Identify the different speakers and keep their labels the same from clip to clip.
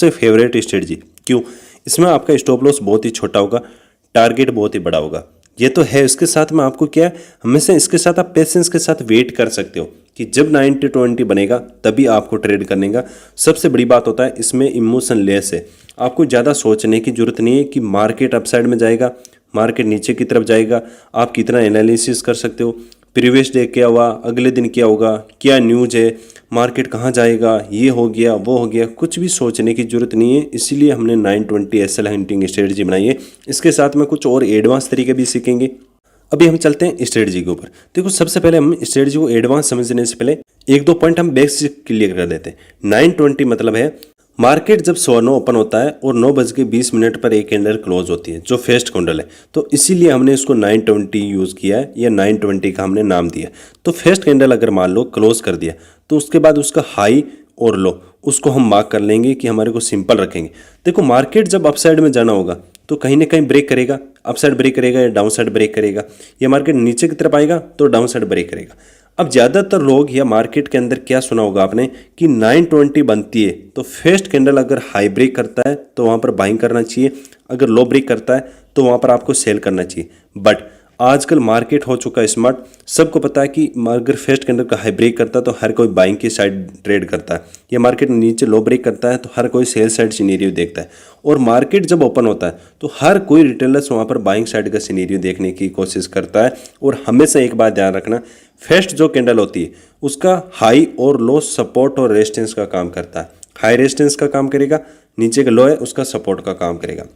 Speaker 1: सबसे favourite strategy. क्यों? इसमें आपका स्टॉप लॉस बहुत ही छोटा होगा, टारगेट बहुत ही बड़ा होगा। ये तो है, इसके साथ में आपको क्या है, हमेशा इसके साथ आप पेशेंस के साथ वेट कर सकते हो कि जब 90-20 बनेगा तभी आपको ट्रेड करने का। सबसे बड़ी बात होता है इसमें इमोशन लेस है। आपको ज़्यादा सोचने की जरूरत नहीं है कि मार्केट अपसाइड में जाएगा, मार्केट नीचे की तरफ जाएगा। आप कितना एनालिसिस कर सकते हो, प्रीवियस डे क्या हुआ, अगले दिन क्या होगा, क्या न्यूज है, मार्केट कहाँ जाएगा, ये हो गया वो हो गया, कुछ भी सोचने की जरूरत नहीं है। इसीलिए हमने 920 एसएल हंटिंग स्ट्रेटजी बनाई है। इसके साथ में कुछ और एडवांस तरीके भी सीखेंगे। अभी हम चलते हैं स्ट्रेटजी के ऊपर। देखो, सबसे पहले हम स्ट्रेटजी को एडवांस समझने से पहले एक दो पॉइंट हम बेसिक क्लियर कर देते हैं। 920 मतलब है मार्केट जब 9 ओपन होता है और 9:20 पर एक कैंडल क्लोज होती है, जो फर्स्ट कैंडल है। तो इसीलिए हमने इसको 920 यूज़ किया है, या 920 का हमने नाम दिया। तो फर्स्ट कैंडल अगर मान लो क्लोज कर दिया, तो उसके बाद उसका हाई और लो उसको हम मार्क कर लेंगे कि हमारे को सिंपल रखेंगे। देखो, मार्केट जब अपसाइड में जाना होगा तो कहीं ना कहीं ब्रेक करेगा, अपसाइड ब्रेक करेगा या डाउन साइड ब्रेक करेगा, या मार्केट नीचे की तरफ आएगा तो डाउन साइड ब्रेक करेगा। अब ज़्यादातर लोग या मार्केट के अंदर क्या सुना होगा आपने कि 920 बनती है तो फर्स्ट कैंडल अगर हाई ब्रेक करता है तो वहाँ पर बाइंग करना चाहिए, अगर लो ब्रेक करता है तो वहाँ पर आपको सेल करना चाहिए। बट आजकल मार्केट हो चुका है स्मार्ट, सबको पता है कि अगर फर्स्ट कैंडल का हाई ब्रेक करता है तो हर कोई बाइंग की साइड ट्रेड करता है, या मार्केट नीचे लो ब्रेक करता है तो हर कोई सेल साइड सिनेरियो देखता है। और मार्केट जब ओपन होता है तो हर कोई रिटेलर्स वहाँ पर बाइंग साइड का सिनेरियो देखने की कोशिश करता है। और हमेशा एक बात ध्यान रखना, फर्स्ट जो कैंडल होती है उसका हाई और लो सपोर्ट और रेजिस्टेंस का काम करता है। हाई रेजिस्टेंस का काम करेगा, नीचे का लो है उसका सपोर्ट का काम करेगा।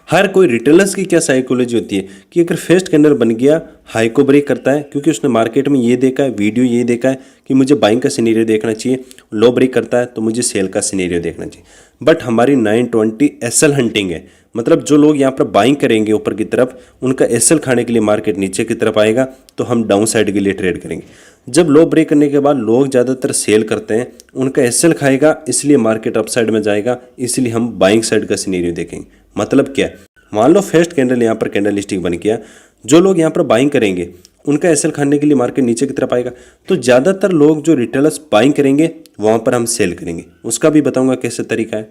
Speaker 1: हर कोई रिटेलर्स की क्या साइकोलॉजी होती है कि अगर फर्स्ट कैंडल बन गया, हाई को ब्रेक करता है, क्योंकि उसने मार्केट में ये देखा है, वीडियो ये देखा है कि मुझे बाइंग का सिनेरियो देखना चाहिए, लो ब्रेक करता है तो मुझे सेल का सिनेरियो देखना चाहिए। बट हमारी 920 एसएल हंटिंग है, मतलब जो लोग यहाँ पर बाइंग करेंगे ऊपर की तरफ, उनका एसएल खाने के लिए मार्केट नीचे की तरफ आएगा तो हम डाउन साइड के लिए ट्रेड करेंगे। जब लो ब्रेक करने के बाद लोग ज़्यादातर सेल करते हैं, उनका एसएल खाएगा इसलिए मार्केट अप साइड में जाएगा, इसलिए हम बाइंग साइड का सिनेरियो देखेंगे। मतलब क्या? मान लो फर्स्ट कैंडल यहाँ पर कैंडल स्टिक बन गया, जो लोग यहाँ पर बाइंग करेंगे उनका एसएल खाने के लिए मार्केट नीचे की तरफ आएगा, तो ज़्यादातर लोग जो रिटेलर्स बाइंग करेंगे वहाँ पर हम सेल करेंगे। उसका भी बताऊंगा कैसे तरीका है।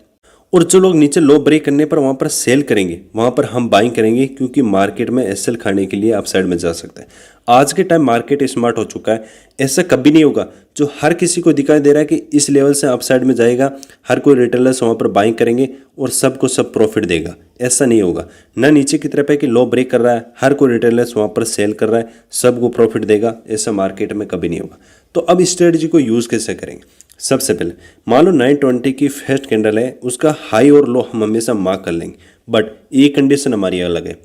Speaker 1: और जो लोग नीचे लो ब्रेक करने पर वहाँ पर सेल करेंगे वहाँ पर हम बाइंग करेंगे, क्योंकि मार्केट में एसएल खाने के लिए अपसाइड में जा सकता है। आज के टाइम मार्केट स्मार्ट हो चुका है, ऐसा कभी नहीं होगा जो हर किसी को दिखाई दे रहा है कि इस लेवल से अपसाइड में जाएगा, हर कोई रिटेलर्स वहाँ पर बाइंग करेंगे और सबको सब प्रॉफिट देगा। ऐसा नहीं होगा। ना नीचे की तरफ है कि लो ब्रेक कर रहा है, हर कोई रिटेलर्स वहाँ पर सेल कर रहा है, सबको प्रॉफिट देगा, ऐसा मार्केट में कभी नहीं होगा। तो अब इस स्ट्रेटजी को यूज़ कैसे करेंगे? सबसे पहले मान लो 920 की फर्स्ट कैंडल है, उसका हाई और लो हम हमेशा मार्क कर लेंगे। बट ये कंडीशन हमारी अलग है।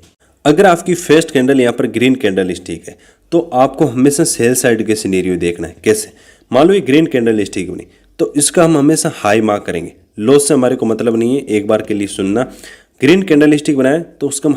Speaker 1: अगर आपकी फर्स्ट कैंडल यहाँ पर ग्रीन कैंडल स्टिक है तो आपको हमेशा सेल साइड के सिनेरियो देखना है। कैसे? मान लो ये ग्रीन कैंडल स्टिक बनी तो इसका हम हमेशा हाई मार्क करेंगे, लो से हमारे को मतलब नहीं है। एक बार के लिए सुनना, ग्रीन कैंडल स्टिक बनाए तो उसका हम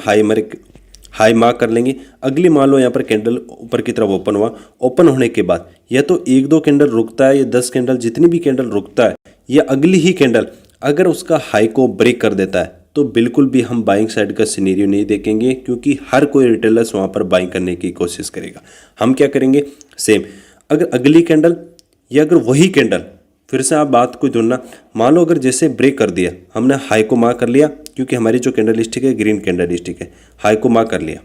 Speaker 1: हाई मार्क कर लेंगे। अगली मान लो यहाँ पर कैंडल ऊपर की तरफ ओपन हुआ, ओपन होने के बाद या तो एक दो कैंडल रुकता है या 10 कैंडल, जितनी भी कैंडल रुकता है, या अगली ही कैंडल अगर उसका हाई को ब्रेक कर देता है तो बिल्कुल भी हम बाइंग साइड का सिनेरियो नहीं देखेंगे, क्योंकि हर कोई रिटेलर्स वहाँ पर बाइंग करने की कोशिश करेगा। हम क्या करेंगे? सेम, अगर अगली कैंडल या अगर वही कैंडल, फिर से आप बात को ढूंढना, मान लो अगर जैसे ब्रेक कर दिया, हमने हाई को मार्क कर लिया, क्योंकि हमारी जो कैंडल स्टिक है ग्रीन कैंडल स्टिक है, हाई को मार्क कर लिया।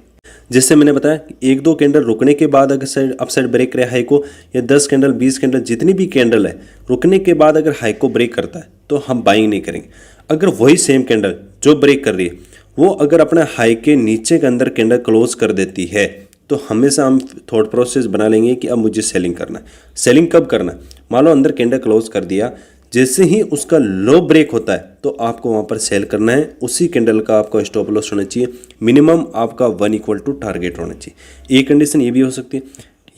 Speaker 1: जैसे मैंने बताया, एक दो कैंडल रुकने के बाद अगर साइड अप साइड ब्रेक करे हाई को, या 10 कैंडल 20 कैंडल जितनी भी कैंडल है रुकने के बाद अगर हाई को ब्रेक करता है तो हम बाइंग नहीं करेंगे। अगर वही सेम कैंडल जो ब्रेक कर रही है वो अगर अपने हाई के नीचे के अंदर कैंडल क्लोज कर देती है तो हमेशा हम थॉट प्रोसेस बना लेंगे कि अब मुझे सेलिंग करना है। सेलिंग कब करना है? मान लो अंदर कैंडल क्लोज कर दिया, जैसे ही उसका लो ब्रेक होता है तो आपको वहाँ पर सेल करना है। उसी कैंडल का आपका स्टॉप लॉस होना चाहिए, मिनिमम आपका 1 = टारगेट होना चाहिए। एक कंडीशन ये भी हो सकती है।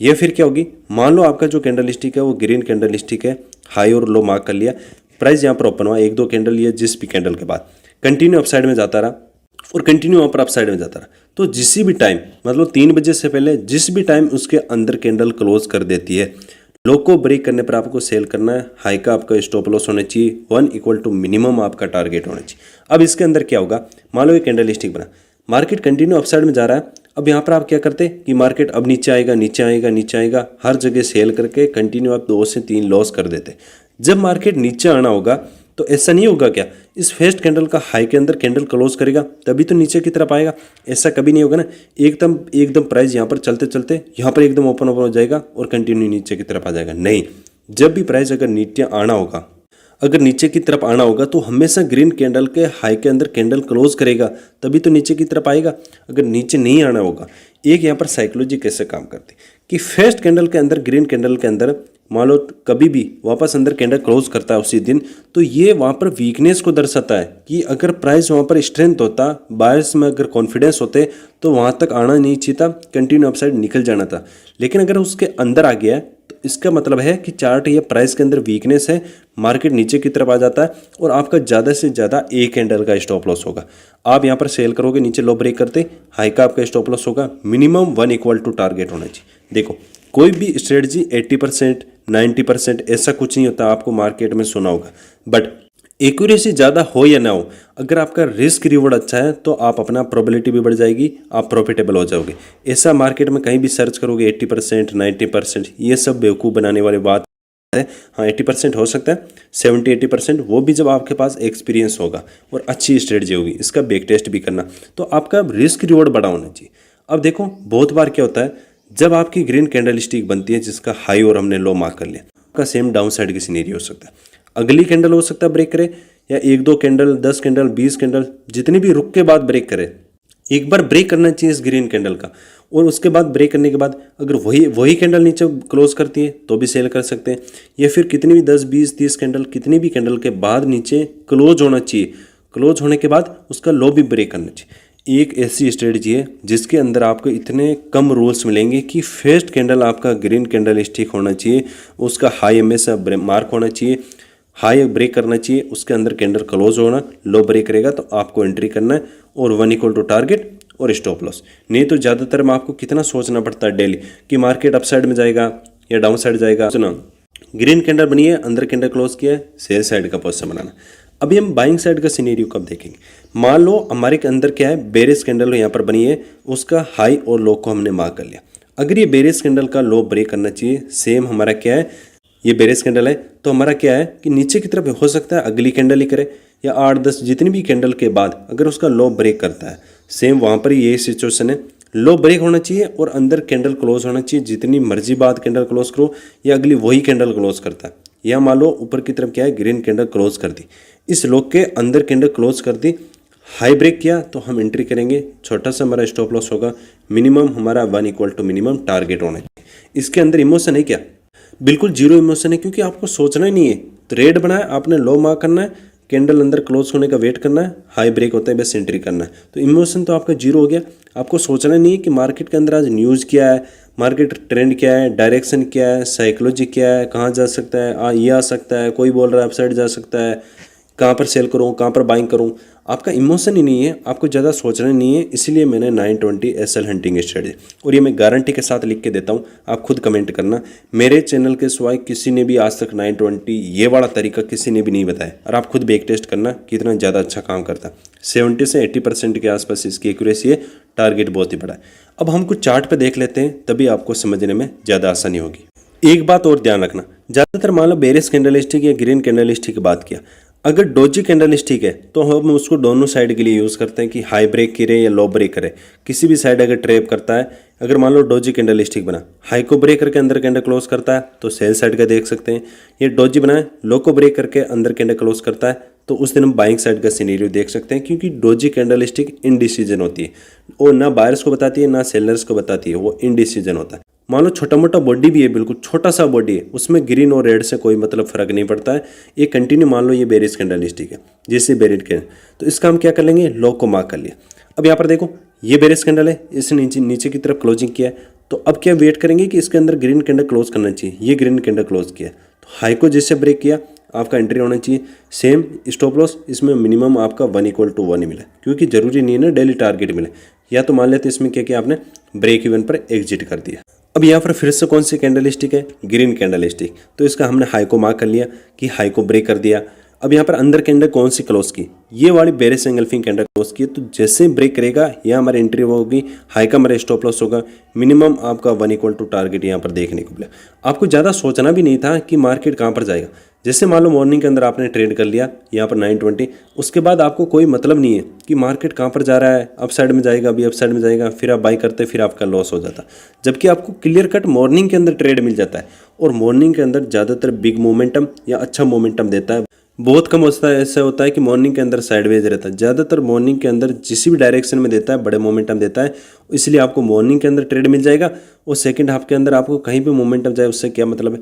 Speaker 1: ये फिर क्या होगी? मान लो आपका जो कैंडल स्टिक है वो ग्रीन कैंडल स्टिक है, हाई और लो मार्क कर लिया, प्राइस यहाँ पर ओपन हुआ, एक दो कैंडल या जिस भी कैंडल के बाद कंटिन्यू अपसाइड में जाता रहा और कंटिन्यू वहाँ पर अपसाइड में जाता रहा, तो जिस भी टाइम, मतलब 3 बजे से पहले जिस भी टाइम उसके अंदर कैंडल क्लोज कर देती है, लो को ब्रेक करने पर आपको सेल करना है। हाई का आपका स्टॉप लॉस होना चाहिए, 1 = मिनिमम आपका टारगेट होना चाहिए। अब इसके अंदर क्या होगा? मान लो ये कैंडल स्टिक बना, मार्केट कंटिन्यू अपसाइड में जा रहा है। अब यहाँ पर आप क्या करते कि मार्केट अब नीचे आएगा नीचे आएगा नीचे आएगा, हर जगह सेल करके कंटिन्यू आप 2 से 3 लॉस कर देते। जब मार्केट नीचे आना होगा तो ऐसा नहीं होगा क्या, इस फर्स्ट कैंडल का हाई के अंदर कैंडल क्लोज करेगा तभी तो नीचे की तरफ आएगा। ऐसा कभी नहीं होगा ना, एकदम एकदम प्राइस यहाँ पर चलते चलते यहाँ पर एकदम ओपन हो जाएगा और कंटिन्यू नीचे की तरफ आ जाएगा। नहीं, जब भी प्राइस अगर नीचे की तरफ आना होगा तो हमेशा ग्रीन कैंडल के हाई के अंदर कैंडल क्लोज करेगा तभी तो नीचे की तरफ आएगा। अगर नीचे नहीं आना होगा, एक यहाँ पर साइकोलॉजी कैसे काम करती कि फर्स्ट कैंडल के अंदर ग्रीन कैंडल के अंदर मान लो कभी भी वापस अंदर कैंडल क्लोज करता है उसी दिन, तो ये वहाँ पर वीकनेस को दर्शाता है कि अगर प्राइस वहाँ पर स्ट्रेंथ होता, बायर्स में अगर कॉन्फिडेंस होते तो वहाँ तक आना नहीं चाहिए था, कंटिन्यू अपसाइड निकल जाना था। लेकिन अगर उसके अंदर आ गया तो इसका मतलब है कि चार्ट या प्राइस के अंदर वीकनेस है, मार्केट नीचे की तरफ आ जाता है और आपका ज़्यादा से ज़्यादा एक कैंडल का स्टॉप लॉस होगा। आप यहाँ पर सेल करोगे, नीचे लो ब्रेक करते हाई का आपका स्टॉप लॉस होगा मिनिमम 1 इक्वल टू टारगेट होना चाहिए। देखो कोई भी स्ट्रेटजी 80% 90% ऐसा कुछ नहीं होता, आपको मार्केट में सुना होगा, बट एक्यूरेसी ज़्यादा हो या ना हो, अगर आपका रिस्क रिवॉर्ड अच्छा है तो आप अपना प्रोबेबिलिटी भी बढ़ जाएगी, आप प्रॉफिटेबल हो जाओगे। ऐसा मार्केट में कहीं भी सर्च करोगे 80% 90%, ये सब बेवकूफ़ बनाने वाली बात है। हाँ 80% हो सकता है, 70-80% वो भी जब आपके पास एक्सपीरियंस होगा और अच्छी स्ट्रेटजी होगी, इसका बैक टेस्ट भी करना, तो आपका रिस्क रिवॉर्ड बड़ा होना चाहिए। अब देखो बहुत बार क्या होता है, जब आपकी ग्रीन कैंडल स्टिक बनती है जिसका हाई और हमने लो मार्क कर लिया, आपका सेम डाउन साइड की सीनरी हो सकता है, अगली कैंडल हो सकता है ब्रेक करे, या 1-2 कैंडल 10 कैंडल 20 कैंडल जितनी भी रुक के बाद ब्रेक करे, एक बार ब्रेक करना चाहिए इस ग्रीन कैंडल का, और उसके बाद ब्रेक करने के बाद अगर वही कैंडल नीचे क्लोज करती है तो भी सेल कर सकते हैं, या फिर कितनी भी 10 20 30 कैंडल कितनी भी कैंडल के बाद नीचे क्लोज होना चाहिए, क्लोज होने के बाद उसका लो भी ब्रेक करना चाहिए। एक ऐसी स्ट्रेटजी है जिसके अंदर आपको इतने कम रूल्स मिलेंगे कि फर्स्ट कैंडल आपका ग्रीन कैंडल स्टिक होना चाहिए, उसका हाई हमेशा मार्क होना चाहिए, हाई ब्रेक करना चाहिए, उसके अंदर कैंडल क्लोज होना, लो ब्रेक करेगा तो आपको एंट्री करना है, और 1 इक्वल टू टारगेट और स्टॉप लॉस। नहीं तो ज़्यादातर में आपको कितना सोचना पड़ता है डेली कि मार्केट अप साइड में जाएगा या डाउन साइड जाएगा। सुना, ग्रीन कैंडल बनी है, अंदर कैंडल क्लोज किया है, सेल साइड का पोजीशन बनाना। अभी हम बाइंग साइड का सिनेरियो कब देखेंगे, मान लो हमारे के अंदर क्या है, बेरिश कैंडल यहाँ पर बनी है, उसका हाई और लो को हमने मार्क कर लिया। अगर ये बेरिश कैंडल का लो ब्रेक करना चाहिए, सेम हमारा क्या है, ये बेरिश कैंडल है तो हमारा क्या है कि नीचे की तरफ हो सकता है अगली कैंडल ही करे, या 8-10 जितनी भी कैंडल के बाद अगर उसका लो ब्रेक करता है, सेम वहाँ पर यही सिचुएशन है, लो ब्रेक होना चाहिए और अंदर कैंडल क्लोज होना चाहिए, जितनी मर्जी बाद कैंडल क्लोज करो, या अगली वही कैंडल क्लोज करता है, या मान लो ऊपर की तरफ क्या है ग्रीन कैंडल क्लोज कर दी, इस लो के अंदर कैंडल क्लोज कर दी, हाई ब्रेक किया तो हम एंट्री करेंगे, छोटा सा हमारा स्टॉप लॉस होगा, मिनिमम हमारा 1 इक्वल टू मिनिमम टारगेट होना चाहिए। इसके अंदर इमोशन है क्या, बिल्कुल जीरो इमोशन है, क्योंकि आपको सोचना ही नहीं है, ट्रेड बनाया आपने, लो मार्क करना है, कैंडल अंदर क्लोज होने का वेट करना है, हाई ब्रेक होता है बस एंट्री करना है, तो इमोशन तो आपका जीरो हो गया। आपको सोचना नहीं है कि मार्केट के अंदर आज न्यूज़ क्या है, मार्केट ट्रेंड क्या है, डायरेक्शन क्या है, साइकोलॉजी क्या है, कहाँ जा सकता है, ये आ सकता है, कोई बोल रहा है अपसाइड जा सकता है, कहाँ पर सेल करूँ, कहाँ पर बाइंग करूँ, आपका इमोशन ही नहीं है, आपको ज़्यादा सोचना नहीं है। इसलिए मैंने 920 SL हंटिंग स्ट्रेटजी, और ये मैं गारंटी के साथ लिख के देता हूँ, आप खुद कमेंट करना, मेरे चैनल के सिवाय किसी ने भी आज तक 920 ये वाला तरीका किसी ने भी नहीं बताया, और आप खुद बैक टेस्ट करना कितना ज़्यादा अच्छा काम करता है। 70 से 80% के आसपास इसकी एक्यूरेसी है, टारगेट बहुत ही बड़ा है। अब हम कुछ चार्ट पर देख लेते हैं, तभी आपको समझने में ज़्यादा आसानी होगी। एक बात और ध्यान रखना, ज़्यादातर मान लो बेरिश कैंडल स्टिक या ग्रीन कैंडल स्टिक की बात किया, अगर डोजी कैंडल स्टिक है तो हम उसको दोनों साइड के लिए यूज़ करते हैं कि हाई ब्रेक करे या लो ब्रेक करे, किसी भी साइड अगर ट्रैप करता है, अगर मान लो डोजी कैंडल स्टिक बना, हाई को ब्रेक करके अंदर कैंडल क्लोज करता है तो सेल साइड का देख सकते हैं, ये डोजी बनाए लो को ब्रेक करके अंदर कैंडल क्लोज करता है तो उस दिन हम बाइंग साइड का सिनेरियो देख सकते हैं, क्योंकि डोजी कैंडल स्टिक इनडिसीजन होती है, वो ना बायर्स को बताती है ना सेलर्स को बताती है, वो इनडिसीजन होता है। मान लो छोटा मोटा बॉडी भी है, बिल्कुल छोटा सा बॉडी है, उसमें ग्रीन और रेड से कोई मतलब फर्क नहीं पड़ता है, ये कंटिन्यू मान लो ये बेरिश कैंडल स्टिक है, जैसे बेरिश कैंडल, तो इसका हम क्या कर लेंगे, लो को मार्क कर लिया। अब यहाँ पर देखो ये बेरिश कैंडल है, इसने नीचे की तरफ क्लोजिंग किया है, तो अब क्या वेट करेंगे कि इसके अंदर ग्रीन कैंडल क्लोज करना चाहिए, ये ग्रीन कैंडल क्लोज किया तो हाई को जैसे ब्रेक किया आपका एंट्री होना चाहिए, सेम स्टॉप लॉस इसमें मिनिमम आपका 1 इक्वल टू 1 ही मिला, क्योंकि जरूरी नहीं है ना डेली टारगेट मिले, या तो मान लेते इसमें क्या किया आपने ब्रेक इवन पर एग्जिट कर दिया। अब यहाँ पर फिर से कौन सी कैंडल स्टिक है, ग्रीन कैंडल स्टिक, तो इसका हमने हाई को मार्क कर लिया कि हाई को ब्रेक कर दिया। अब यहाँ पर अंदर कैंडल कौन सी क्लोज की, ये वाली बेरिश एंगल्फिंग कैंडल क्लोज की, तो जैसे ब्रेक करेगा यहाँ हमारी एंट्री होगी, हाई का हमारा स्टॉप लॉस होगा, मिनिमम आपका 1 इक्वल टू टारगेट यहाँ पर देखने को मिला। आपको ज़्यादा सोचना भी नहीं था कि मार्केट कहाँ पर जाएगा, जैसे मान लो मॉर्निंग के अंदर आपने ट्रेड कर लिया यहाँ पर 920, उसके बाद आपको कोई मतलब नहीं है कि मार्केट कहाँ पर जा रहा है, अप साइड में जाएगा, अभी अप साइड में जाएगा, फिर आप बाई करते फिर आपका लॉस हो जाता। जबकि आपको क्लियर कट मॉर्निंग के अंदर ट्रेड मिल जाता है और मॉर्निंग के अंदर ज़्यादातर बिग मोमेंटम या अच्छा मोमेंटम देता है। बहुत कम होता है ऐसा होता है कि मॉर्निंग के अंदर साइडवेज रहता है, ज़्यादातर मॉर्निंग के अंदर जिस भी डायरेक्शन में देता है बड़े मोमेंटम देता है। इसलिए आपको मॉर्निंग के अंदर ट्रेड मिल जाएगा और सेकंड हाफ के अंदर आपको कहीं भी मोमेंटम जाए उससे क्या मतलब है,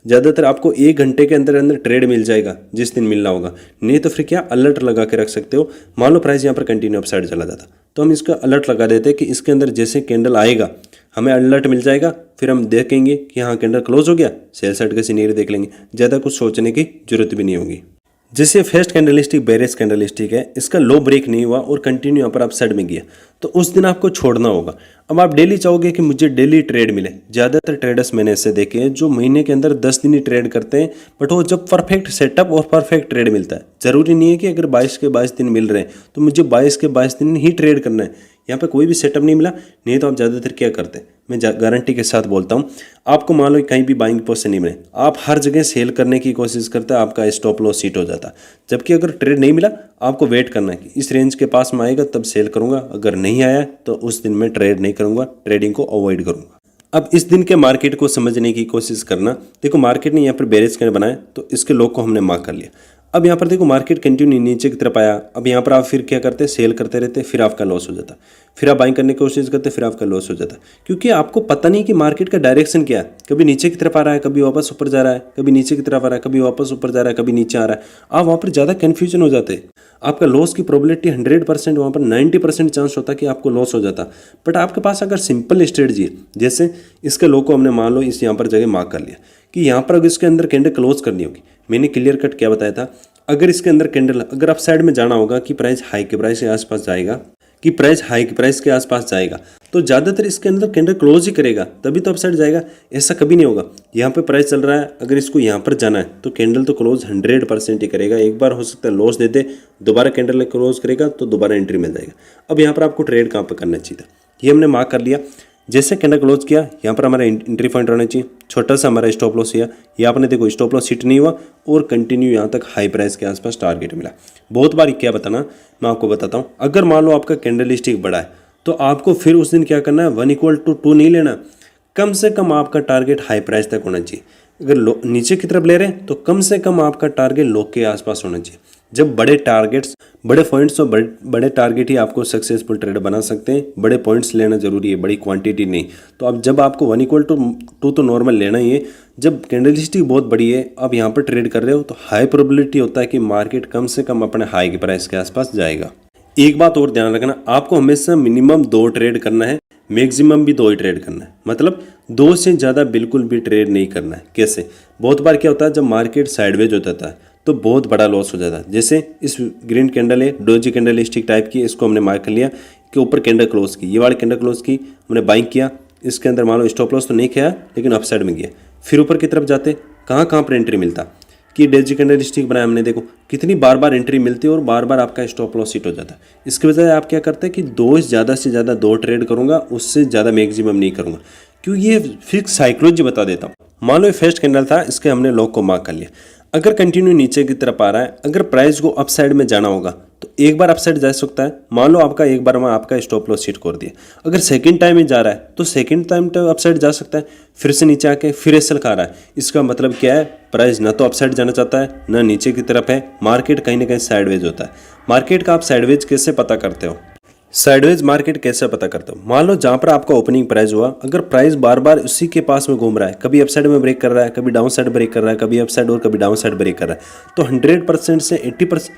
Speaker 1: ज़्यादातर आपको 1 घंटे के अंदर अंदर ट्रेड मिल जाएगा जिस दिन मिलना होगा। नहीं तो फिर क्या अलर्ट लगा के रख सकते हो। मान लो प्राइस यहाँ पर कंटिन्यू अप साइड चला जाता तो हम इसका अलर्ट लगा देते हैं कि इसके अंदर जैसे कैंडल आएगा हमें अलर्ट मिल जाएगा, फिर हम देखेंगे कि हाँ कैंडल क्लोज हो गया, सेल साइड का सीनियर देख लेंगे, ज़्यादा कुछ सोचने की जरूरत भी नहीं होगी। जैसे फर्स्ट कैंडलस्टिक बेरिश कैंडलस्टिक है, इसका लो ब्रेक नहीं हुआ और कंटिन्यू यहाँ पर अप साइड में गया तो उस दिन आपको छोड़ना होगा। अब आप डेली चाहोगे कि मुझे डेली ट्रेड मिले। ज़्यादातर ट्रेडर्स मैंने ऐसे देखे हैं जो महीने के अंदर 10 दिन ही ट्रेड करते हैं, बट वो जब परफेक्ट सेटअप और परफेक्ट ट्रेड मिलता है, ज़रूरी नहीं है कि अगर 22 के 22 दिन मिल रहे हैं तो मुझे 22 के 22 दिन ही ट्रेड करना है। यहाँ पे कोई भी सेटअप नहीं मिला, नहीं तो आप ज़्यादातर क्या करते हैं, मैं गारंटी के साथ बोलता हूँ, आपको मान लो कहीं भी बाइंग पोजीशन नहीं मिले, आप हर जगह सेल करने की कोशिश करते हैं, आपका स्टॉप लॉस हिट हो जाता। जबकि अगर ट्रेड नहीं मिला आपको वेट करना है कि इस रेंज के पास में आएगा तब सेल करूँगा, अगर नहीं आया तो उस दिन मैं ट्रेड नहीं करूँगा, ट्रेडिंग को अवॉइड करूँगा। अब इस दिन के मार्केट को समझने की कोशिश करना। देखो मार्केट ने यहाँ पर बेरिश कैंडल बनाया तो इसके लो को हमने मार्क कर लिया। अब यहाँ पर देखो मार्केट कंटिन्यू नीचे की तरफ आया, अब यहाँ पर आप फिर क्या करते हैं, सेल करते रहते, फिर आपका लॉस हो जाता, फिर आप बाइंग करने की कोशिश करते, फिर आपका लॉस हो जाता, क्योंकि आपको पता नहीं कि मार्केट का डायरेक्शन क्या है। कभी नीचे की तरफ आ रहा है, कभी वापस ऊपर जा रहा है, कभी नीचे की तरफ आ रहा है, कभी वापस ऊपर जा रहा है, कभी नीचे आ रहा है। आप वहाँ पर ज़्यादा कन्फ्यूजन हो जाते हैं, आपका लॉस की प्रोबेबिलिटी 100%, वहाँ पर 90% चांस होता है कि आपको लॉस हो जाता। बट आपके पास अगर सिंपल स्ट्रेटजी है, जैसे इसके लो को हमने मान लो इस यहाँ पर जगह मार्क कर लिया कि यहाँ पर अगर इसके अंदर कैंडल क्लोज करनी होगी, मैंने क्लियर कट क्या बताया था, अगर इसके अंदर कैंडल अगर अप साइड में जाना होगा कि प्राइस हाई के प्राइस के आसपास जाएगा, कि प्राइस हाई के प्राइस के आसपास जाएगा तो ज़्यादातर इसके अंदर कैंडल क्लोज ही करेगा तभी तो अप साइड जाएगा। ऐसा कभी नहीं होगा यहाँ पे प्राइस चल रहा है, अगर इसको यहाँ पर जाना है तो कैंडल तो क्लोज 100% ही करेगा। एक बार हो सकता है लॉस दे दे, दोबारा कैंडल क्लोज करेगा तो दोबारा एंट्री मिल जाएगा। अब यहाँ पर आपको ट्रेड कहाँ पर करना चाहिए था, ये हमने मार्क कर लिया। जैसे कैंडल क्लोज किया यहाँ पर हमारा एंट्री पॉइंट रहना चाहिए, छोटा सा हमारा स्टॉप लॉस किया, ये आपने देखो स्टॉप लॉस हिट नहीं हुआ और कंटिन्यू यहाँ तक हाई प्राइस के आसपास टारगेट मिला। बहुत बार क्या बताना, मैं आपको बताता हूँ, अगर मान लो आपका कैंडल स्टिक बड़ा है तो आपको फिर उस दिन क्या करना है, 1=2 नहीं लेना, कम से कम आपका टारगेट हाई प्राइस तक होना चाहिए। अगर नीचे की तरफ ले रहे हैं तो कम से कम आपका टारगेट लो के आसपास होना चाहिए। जब बड़े टारगेट्स, बड़े पॉइंट्स और बड़े टारगेट ही आपको सक्सेसफुल ट्रेड बना सकते हैं। बड़े पॉइंट्स लेना जरूरी है, बड़ी क्वांटिटी नहीं। तो अब जब आपको 1=2 तो नॉर्मल लेना ही है। जब कैंडलस्टिक बहुत बड़ी है, आप यहाँ पर ट्रेड कर रहे हो तो हाई प्रोबेबिलिटी होता है कि मार्केट कम से कम अपने हाई के प्राइस के आसपास जाएगा। एक बात और ध्यान रखना, आपको हमेशा मिनिमम 2 ट्रेड करना है, मैक्सिमम भी 2 ही ट्रेड करना है, मतलब 2 से ज़्यादा बिल्कुल भी ट्रेड नहीं करना है। कैसे, बहुत बार क्या होता है जब मार्केट साइडवेज हो जाता है तो बहुत बड़ा लॉस हो जाता है। जैसे इस ग्रीन कैंडल है, डोजी कैंडल स्टिक टाइप की, इसको हमने मार्क कर लिया कि ऊपर कैंडल क्लोज की, ये वाली कैंडल क्लोज की, हमने बाइंग किया, इसके अंदर मान लो स्टॉप लॉस तो नहीं किया लेकिन अप साइड में गया, फिर ऊपर की तरफ जाते कहाँ पर एंट्री मिलता कि डोजी कैंडल स्टिक बनाया हमने, देखो कितनी बार बार एंट्री मिलती है और बार बार आपका स्टॉप लॉस हिट हो जाता है। इसके बजाय आप क्या करते हैं कि ज़्यादा से ज़्यादा 2 ट्रेड करूँगा, उससे ज़्यादा मैक्सिमम नहीं करूँगा, क्यों ये फिक्स साइकोलॉजी बता देता हूँ। मान लो ये फर्स्ट कैंडल था, इसके हमने लो को मार्क कर लिया। अगर कंटिन्यू नीचे की तरफ आ रहा है, अगर प्राइस को अप साइड में जाना होगा तो एक बार अप साइड जा सकता है। मान लो आपका एक बार में आपका स्टॉप लॉस हिट कर दिया, अगर सेकंड टाइम में जा रहा है तो सेकंड टाइम तो अप साइड जा सकता है, फिर से नीचे आके फिर एसएल खा रहा है। इसका मतलब क्या है, प्राइस ना तो अप साइड जाना चाहता है ना नीचे की तरफ है, मार्केट कहीं ना कहीं साइडवेज होता है। मार्केट का आप साइडवेज कैसे पता करते हो, साइडवेज मार्केट कैसे पता करते हो, मान लो जहाँ पर आपका ओपनिंग प्राइस हुआ, अगर प्राइस बार बार उसी के पास में घूम रहा है, कभी अप साइड में ब्रेक कर रहा है, कभी डाउन साइड ब्रेक कर रहा है, कभी अप साइड और कभी डाउन साइड ब्रेक कर रहा है, तो 100% से 80%,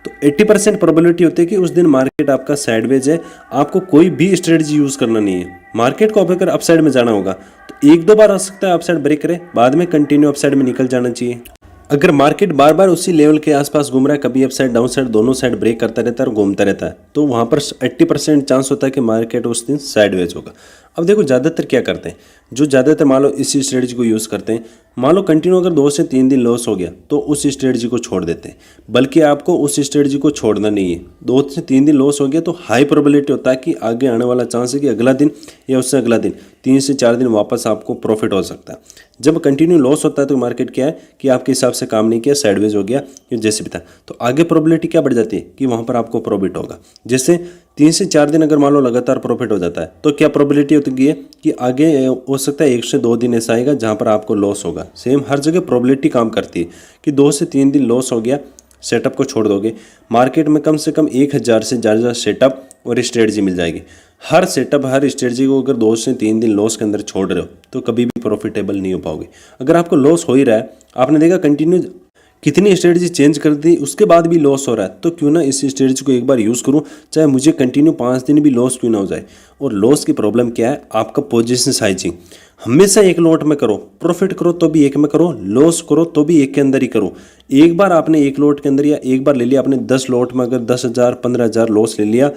Speaker 1: तो 80% प्रोबेबिलिटी होती है कि उस दिन मार्केट आपका साइडवेज है। आपको कोई भी स्ट्रेटजी यूज करना नहीं है। मार्केट को अगर अप साइड में जाना होगा तो 1-2 बार आ सकता है अप साइड ब्रेक करे, बाद में कंटिन्यू अप साइड में निकल जाना चाहिए। अगर मार्केट बार बार उसी लेवल के आसपास घूम रहा है, कभी अप साइड डाउन साइड दोनों साइड ब्रेक करता रहता है और घूमता रहता है, तो वहाँ पर 80% चांस होता है कि मार्केट उस दिन साइडवेज होगा। अब देखो ज़्यादातर क्या करते हैं, जो ज़्यादातर मान लो इसी स्ट्रेटजी को यूज़ करते हैं, मान लो कंटिन्यू अगर 2 से 3 दिन लॉस हो गया तो उस स्ट्रेटजी को छोड़ देते हैं। बल्कि आपको उस स्ट्रेटजी को छोड़ना नहीं है। 2 से 3 दिन लॉस हो गया तो हाई प्रोबेबिलिटी होता है कि आगे आने वाला चांस है कि अगला दिन या उससे अगला दिन 3 से 4 दिन वापस आपको प्रॉफिट हो सकता है। जब कंटिन्यू लॉस होता है तो मार्केट क्या है कि आपके हिसाब से काम नहीं किया, साइडवेज हो गया या जैसे भी था, तो आगे प्रोबेबिलिटी क्या बढ़ जाती है कि वहाँ पर आपको प्रॉफिट होगा। जैसे 3 से 4 दिन अगर मान लो लगातार प्रॉफिट हो जाता है तो क्या प्रोबेबिलिटी होती है कि आगे हो सकता है 1 से 2 दिन ऐसा आएगा जहाँ पर आपको लॉस होगा। सेम हर जगह प्रोबेबिलिटी काम करती है कि 2 से 3 दिन लॉस हो गया, सेटअप को छोड़ दोगे, मार्केट में कम से कम 1000 से ज़्यादा सेटअप और स्ट्रेटजी मिल जाएगी। हर सेटअप हर स्ट्रेटजी को अगर 2 से 3 दिन लॉस के अंदर छोड़ रहे हो तो कभी भी प्रॉफिटेबल नहीं हो पाओगे। अगर आपको लॉस हो ही रहा है, आपने देखा कंटिन्यू कितनी स्ट्रेटजी चेंज कर दी उसके बाद भी लॉस हो रहा है, तो क्यों ना इस स्ट्रेटजी को एक बार यूज़ करूं, चाहे मुझे कंटिन्यू 5 दिन भी लॉस क्यों ना हो जाए। और लॉस की प्रॉब्लम क्या है, आपका पोजीशन साइजिंग। हमेशा एक लॉट में करो, प्रॉफिट करो तो भी एक में करो, लॉस करो तो भी एक के अंदर ही करो। एक बार आपने एक लॉट के अंदर या एक बार ले लिया आपने 10 लॉट में अगर 10,000 15,000 लॉस ले लिया,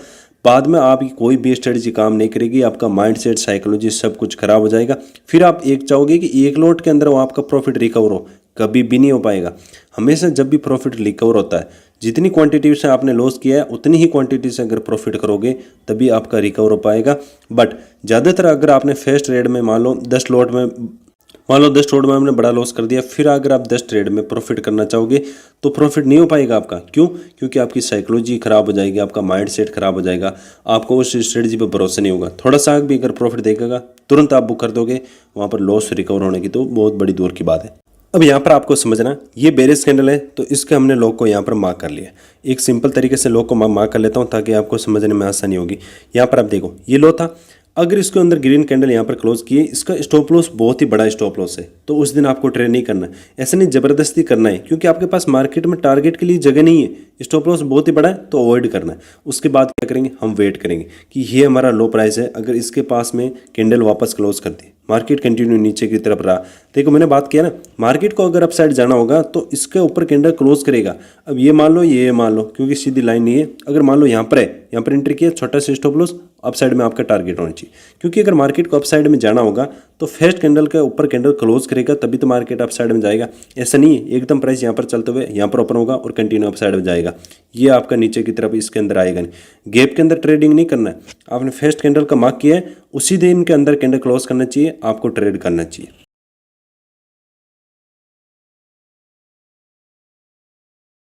Speaker 1: बाद में आपकी कोई भी स्ट्रेटजी काम नहीं करेगी, आपका माइंडसेट साइकोलॉजी सब कुछ खराब हो जाएगा। फिर आप एक चाहोगे कि एक लॉट के अंदर वो आपका प्रॉफिट रिकवर हो, कभी भी नहीं हो पाएगा। हमेशा जब भी प्रॉफिट रिकवर होता है, जितनी क्वांटिटी से आपने लॉस किया है उतनी ही क्वांटिटी से अगर प्रॉफिट करोगे तभी आपका रिकवर हो पाएगा। बट ज़्यादातर अगर आपने फर्स्ट ट्रेड में मान लो 10 लॉट में आपने बड़ा लॉस कर दिया, फिर अगर आप 10 ट्रेड में प्रॉफिट करना चाहोगे तो प्रॉफिट नहीं हो पाएगा आपका। क्यों? क्योंकि आपकी साइकोलॉजी खराब हो जाएगी, आपका माइंडसेट खराब हो जाएगा, आपको उस स्ट्रेटजी पर भरोसा नहीं होगा। थोड़ा सा भी अगर प्रॉफिट देखेगा तुरंत आप बुक कर दोगे, वहाँ पर लॉस रिकवर होने की तो बहुत बड़ी दूर की बात है। अब यहाँ पर आपको समझना, ये बेरिश कैंडल है तो इसके हमने लॉक को यहाँ पर मार्क कर लिया। एक सिंपल तरीके से लॉक को मार्क कर लेता हूँ ताकि आपको समझने में आसानी होगी। यहाँ पर आप देखो ये लो था, अगर इसके अंदर ग्रीन कैंडल यहाँ पर क्लोज किए, इसका स्टॉप लॉस बहुत ही बड़ा स्टॉप लॉस है, तो उस दिन आपको ट्रेड नहीं करना है। ऐसा नहीं ज़बरदस्ती करना है, क्योंकि आपके पास मार्केट में टारगेट के लिए जगह नहीं है, स्टॉप लॉस बहुत ही बड़ा है तो अवॉइड करना है। उसके बाद क्या करेंगे, हम वेट करेंगे कि ये हमारा लो प्राइस है, अगर इसके पास में कैंडल वापस क्लोज कर दी, मार्केट कंटिन्यू नीचे की तरफ रहा, देखो मैंने बात किया ना, मार्केट को अगर अपसाइड जाना होगा तो इसके ऊपर कैंडल क्लोज करेगा। अब ये मान लो, ये मान लो, क्योंकि सीधी लाइन नहीं है, अगर मान लो यहाँ पर है, यहाँ पर एंट्री किया, छोटा सा स्टॉप लॉस, अपसाइड में आपका टारगेट होना चाहिए। क्योंकि अगर मार्केट को अपसाइड में जाना होगा तो फर्स्ट कैंडल के ऊपर कैंडल क्लोज करेगा तभी तो मार्केट अपसाइड में जाएगा। ऐसा नहीं है एकदम प्राइस यहाँ पर चलते हुए यहाँ पर ओपन होगा और कंटिन्यू अपसाइड में जाएगा, ये आपका नीचे की तरफ इसके अंदर आएगा नहीं। गैप के अंदर ट्रेडिंग नहीं करना है, आपने फर्स्ट कैंडल का मार्क किया है, उसी दिन के अंदर कैंडल क्लोज करना चाहिए, आपको ट्रेड करना चाहिए।